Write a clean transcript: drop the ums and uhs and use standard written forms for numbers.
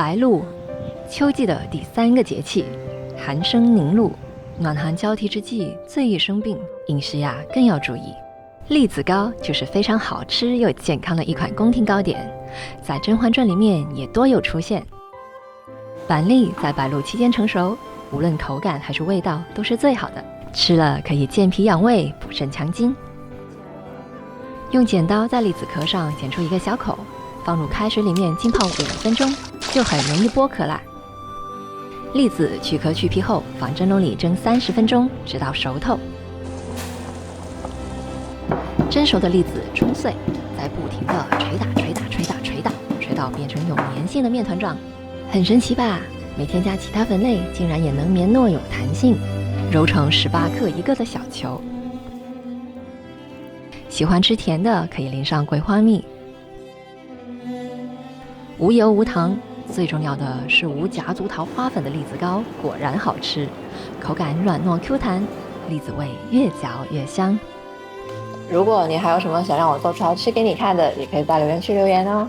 白露，秋季的第3个节气，寒生凝露，暖寒交替之际最易生病，饮食呀更要注意。栗子糕就是非常好吃又健康的一款宫廷糕点，在《甄嬛传》里面也多有出现。板栗在白露期间成熟，无论口感还是味道都是最好的，吃了可以健脾养胃、补肾强筋。用剪刀在栗子壳上剪出一个小口，放入开水里面浸泡5分钟，就很容易剥壳啦。栗子去壳去皮后，放蒸笼里蒸30分钟，直到熟透。蒸熟的栗子冲碎，再不停地捶到变成有粘性的面团状，很神奇吧？没添加其他粉类，竟然也能绵糯有弹性，揉成18克一个的小球。喜欢吃甜的可以淋上桂花蜜。无油无糖，最重要的是无夹竹桃花粉的栗子糕果然好吃，口感软糯 Q 弹，栗子味越嚼越香。如果你还有什么想让我做出来吃给你看的，也可以在留言区留言哦。